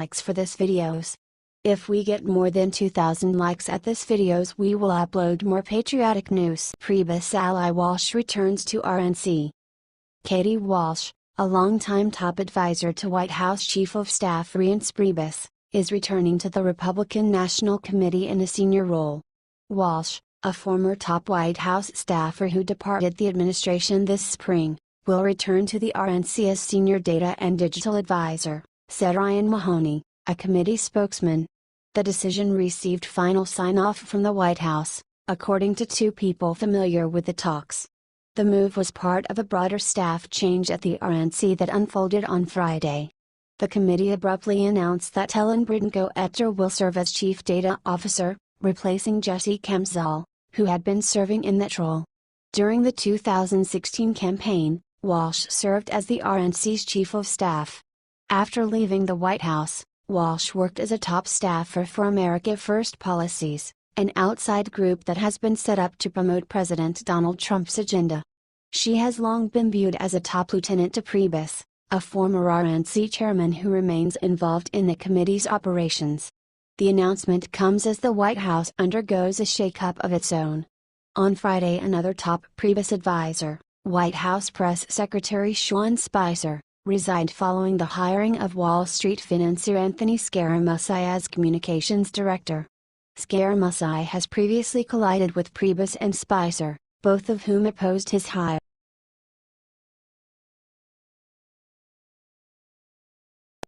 likes for this videos. If we get more than 2,000 likes at this videos, we will upload more patriotic news. Priebus ally Walsh returns to RNC. Katie Walsh, a longtime top advisor to White House Chief of Staff Reince Priebus, is returning to the Republican National Committee in a senior role. Walsh, a former top White House staffer who departed the administration this spring, will return to the RNC as senior data and digital advisor, said Ryan Mahoney, a committee spokesman. The decision received final sign-off from the White House, according to two people familiar with the talks. The move was part of a broader staff change at the RNC that unfolded on Friday. The committee abruptly announced that Ellen Britton-Goetter will serve as Chief Data Officer, replacing Jesse Kamsal, who had been serving in that role. During the 2016 campaign, Walsh served as the RNC's Chief of Staff. After leaving the White House, Walsh worked as a top staffer for America First Policies, an outside group that has been set up to promote President Donald Trump's agenda. She has long been viewed as a top lieutenant to Priebus, a former RNC chairman who remains involved in the committee's operations. The announcement comes as the White House undergoes a shakeup of its own. On Friday, another top Priebus advisor, White House Press Secretary Sean Spicer, resigned following the hiring of Wall Street financier Anthony Scaramucci as communications director. Scaramucci has previously collided with Priebus and Spicer, both of whom opposed his hire.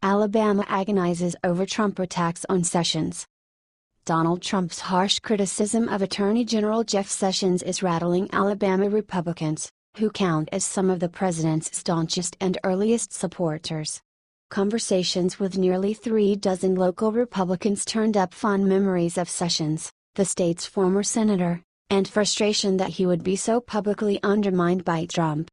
Alabama agonizes over Trump attacks on Sessions. Donald Trump's harsh criticism of Attorney General Jeff Sessions is rattling Alabama Republicans, who count as some of the president's staunchest and earliest supporters. Conversations with nearly 36 local Republicans turned up fond memories of Sessions, the state's former senator, and frustration that he would be so publicly undermined by Trump.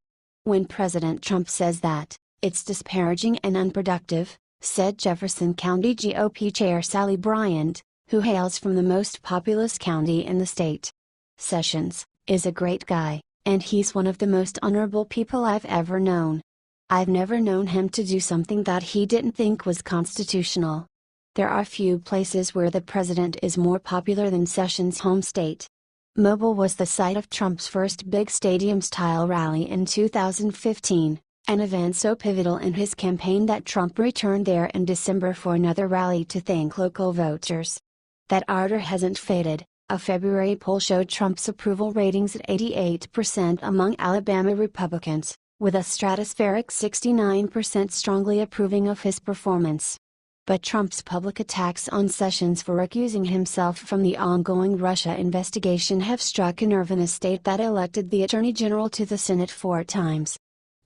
When President Trump says that, "It's disparaging and unproductive," said Jefferson County GOP Chair Sally Bryant, who hails from the most populous county in the state. "Sessions is a great guy, and he's one of the most honorable people I've ever known. I've never known him to do something that he didn't think was constitutional. There are few places where the president is more popular than Sessions' home state." Mobile was the site of Trump's first big stadium-style rally in 2015. An event so pivotal in his campaign that Trump returned there in December for another rally to thank local voters. That ardor hasn't faded. A February poll showed Trump's approval ratings at 88% among Alabama Republicans, with a stratospheric 69% strongly approving of his performance. But Trump's public attacks on Sessions for recusing himself from the ongoing Russia investigation have struck a nerve in a state that elected the Attorney General to the Senate 4 times.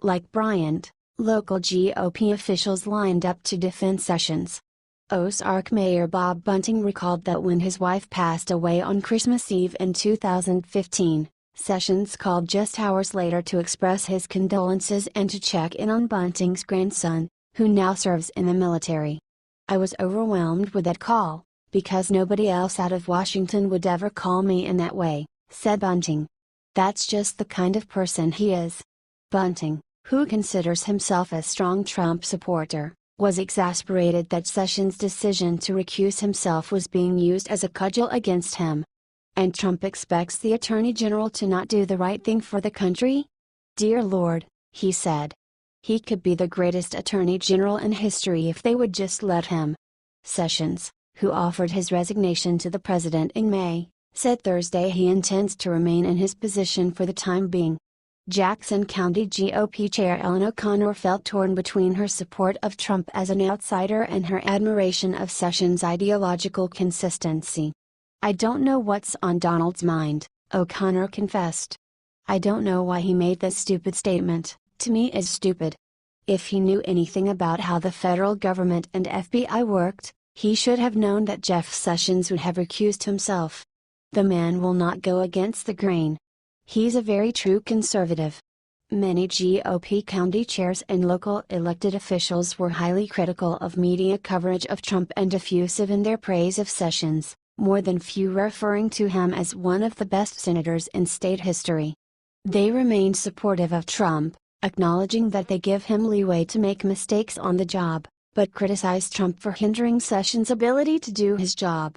Like Bryant, local GOP officials lined up to defend Sessions. Ozark Mayor Bob Bunting recalled that when his wife passed away on Christmas Eve in 2015, Sessions called just hours later to express his condolences and to check in on Bunting's grandson, who now serves in the military. "I was overwhelmed with that call, because nobody else out of Washington would ever call me in that way," said Bunting. "That's just the kind of person he is." Bunting, who considers himself a strong Trump supporter, was exasperated that Sessions' decision to recuse himself was being used as a cudgel against him. "And Trump expects the Attorney General to not do the right thing for the country? Dear Lord," he said. "He could be the greatest Attorney General in history if they would just let him." Sessions, who offered his resignation to the president in May, said Thursday he intends to remain in his position for the time being. Jackson County GOP Chair Ellen O'Connor felt torn between her support of Trump as an outsider and her admiration of Sessions' ideological consistency. "I don't know what's on Donald's mind," O'Connor confessed. "I don't know why he made that stupid statement. To me it's stupid. If he knew anything about how the federal government and FBI worked, he should have known that Jeff Sessions would have recused himself. The man will not go against the grain. He's a very true conservative." Many GOP county chairs and local elected officials were highly critical of media coverage of Trump and effusive in their praise of Sessions, more than few referring to him as one of the best senators in state history. They remained supportive of Trump, acknowledging that they give him leeway to make mistakes on the job, but criticized Trump for hindering Sessions' ability to do his job.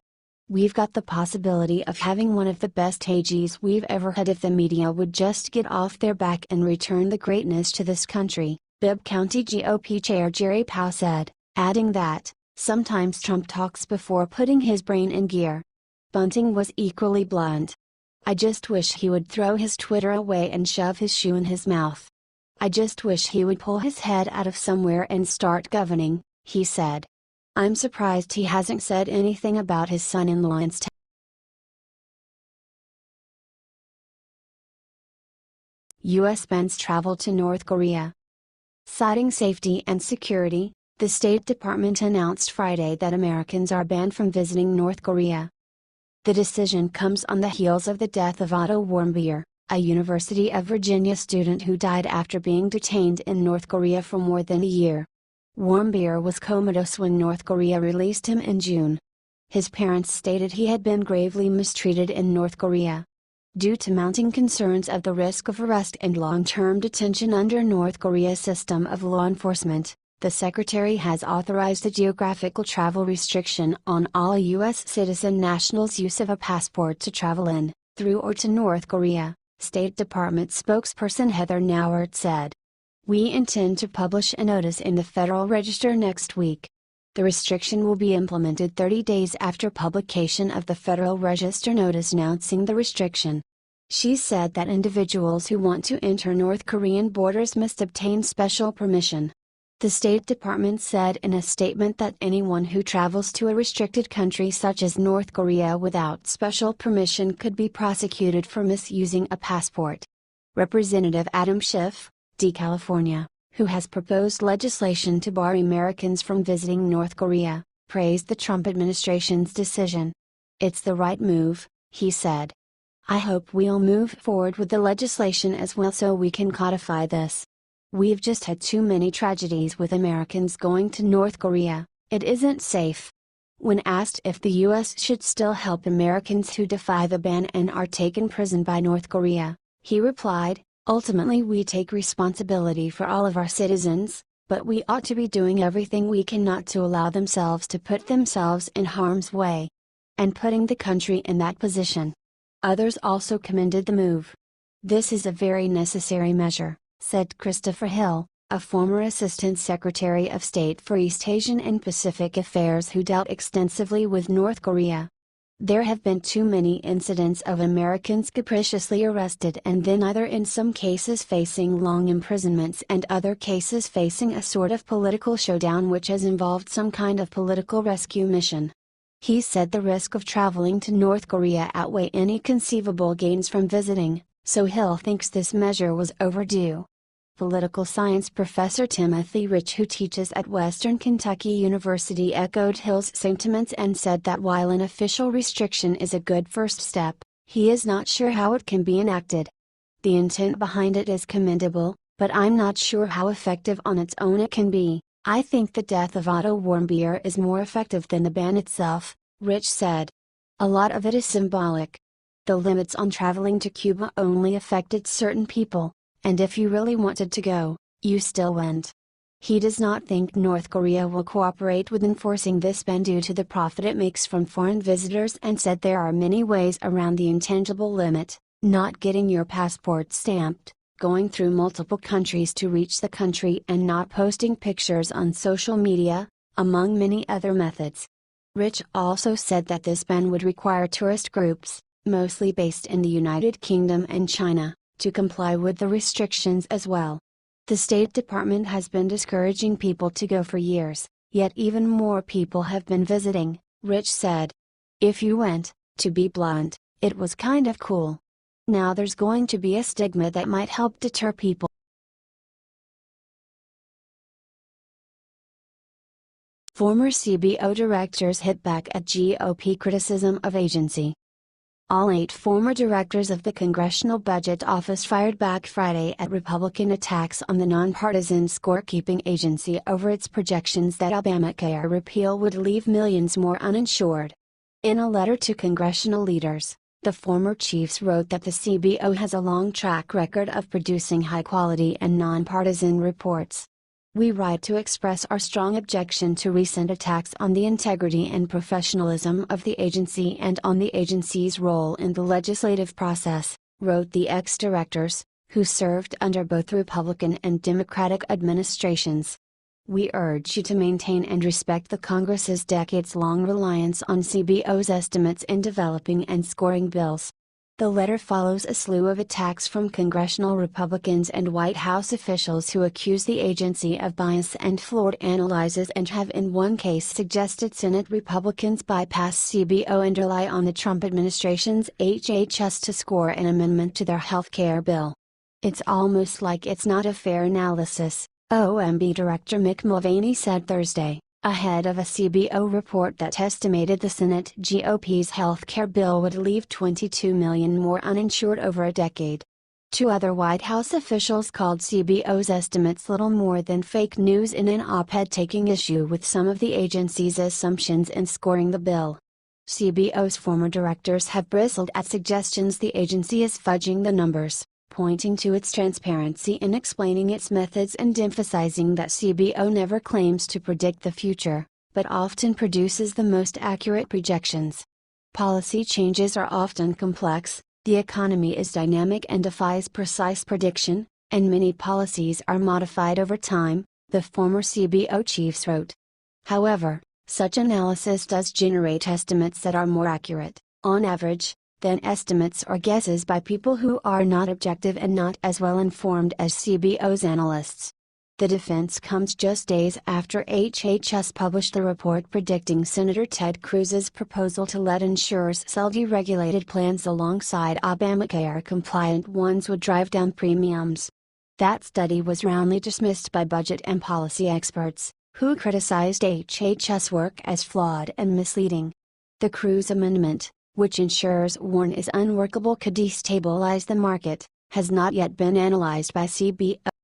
"We've got the possibility of having one of the best AGs we've ever had if the media would just get off their back and return the greatness to this country," Bibb County GOP Chair Jerry Powell said, adding that, "Sometimes Trump talks before putting his brain in gear." Bunting was equally blunt. "I just wish he would throw his Twitter away and shove his shoe in his mouth. I just wish he would pull his head out of somewhere and start governing," he said. "I'm surprised he hasn't said anything about his son-in-law instead." U.S. bans travel to North Korea. Citing safety and security, the State Department announced Friday that Americans are banned from visiting North Korea. The decision comes on the heels of the death of Otto Warmbier, a University of Virginia student who died after being detained in North Korea for more than a year. Warmbier was comatose when North Korea released him in June. His parents stated he had been gravely mistreated in North Korea. Due to mounting concerns of the risk of arrest and long-term detention under North Korea's system of law enforcement, the Secretary has authorized a geographical travel restriction on all U.S. citizen nationals' use of a passport to travel in, through or to North Korea, State Department spokesperson Heather Nauert said. "We intend to publish a notice in the Federal Register next week. The restriction will be implemented 30 days after publication of the Federal Register notice announcing the restriction." She said that individuals who want to enter North Korean borders must obtain special permission. The State Department said in a statement that anyone who travels to a restricted country such as North Korea without special permission could be prosecuted for misusing a passport. Representative Adam Schiff, D. California, who has proposed legislation to bar Americans from visiting North Korea, praised the Trump administration's decision. "It's the right move," he said. "I hope we'll move forward with the legislation as well so we can codify this. We've just had too many tragedies with Americans going to North Korea. It isn't safe." When asked if the U.S. should still help Americans who defy the ban and are taken prison by North Korea, he replied, "Ultimately we take responsibility for all of our citizens, but we ought to be doing everything we can not to allow themselves to put themselves in harm's way. And putting the country in that position." Others also commended the move. "This is a very necessary measure," said Christopher Hill, a former Assistant Secretary of State for East Asian and Pacific Affairs who dealt extensively with North Korea. "There have been too many incidents of Americans capriciously arrested and then either in some cases facing long imprisonments and other cases facing a sort of political showdown which has involved some kind of political rescue mission." He said the risk of traveling to North Korea outweigh any conceivable gains from visiting, so Hill thinks this measure was overdue. Political science professor Timothy Rich, who teaches at Western Kentucky University, echoed Hill's sentiments and said that while an official restriction is a good first step, he is not sure how it can be enacted. "The intent behind it is commendable, but I'm not sure how effective on its own it can be. I think the death of Otto Warmbier is more effective than the ban itself," Rich said. "A lot of it is symbolic. The limits on traveling to Cuba only affected certain people, and if you really wanted to go, you still went." He does not think North Korea will cooperate with enforcing this ban due to the profit it makes from foreign visitors and said there are many ways around the intangible limit, not getting your passport stamped, going through multiple countries to reach the country and not posting pictures on social media, among many other methods. Rich also said that this ban would require tourist groups, mostly based in the United Kingdom and China, to comply with the restrictions as well. The State Department has been discouraging people to go for years, yet even more people have been visiting, Rich said. "If you went, to be blunt, it was kind of cool. Now there's going to be a stigma that might help deter people." Former CBO directors hit back at GOP criticism of agency. All 8 former directors of the Congressional Budget Office fired back Friday at Republican attacks on the nonpartisan scorekeeping agency over its projections that Obamacare repeal would leave millions more uninsured. In a letter to congressional leaders, the former chiefs wrote that the CBO has a long track record of producing high-quality and nonpartisan reports. We write to express our strong objection to recent attacks on the integrity and professionalism of the agency and on the agency's role in the legislative process, wrote the ex-directors, who served under both Republican and Democratic administrations. We urge you to maintain and respect the Congress's decades-long reliance on CBO's estimates in developing and scoring bills. The letter follows a slew of attacks from congressional Republicans and White House officials who accuse the agency of bias and flawed analyses and have in one case suggested Senate Republicans bypass CBO and rely on the Trump administration's HHS to score an amendment to their health care bill. It's almost like it's not a fair analysis, OMB Director Mick Mulvaney said Thursday, ahead of a CBO report that estimated the Senate GOP's health care bill would leave 22 million more uninsured over a decade. Two other White House officials called CBO's estimates little more than fake news in an op-ed taking issue with some of the agency's assumptions in scoring the bill. CBO's former directors have bristled at suggestions the agency is fudging the numbers, pointing to its transparency in explaining its methods and emphasizing that CBO never claims to predict the future, but often produces the most accurate projections. Policy changes are often complex, the economy is dynamic and defies precise prediction, and many policies are modified over time, the former CBO chiefs wrote. However, such analysis does generate estimates that are more accurate, on average, than estimates or guesses by people who are not objective and not as well informed as CBO's analysts. The defense comes just days after HHS published the report predicting Senator Ted Cruz's proposal to let insurers sell deregulated plans alongside Obamacare-compliant ones would drive down premiums. That study was roundly dismissed by budget and policy experts, who criticized HHS work as flawed and misleading. The Cruz amendment, which insurers warn is unworkable, could destabilize the market, has not yet been analyzed by CBO.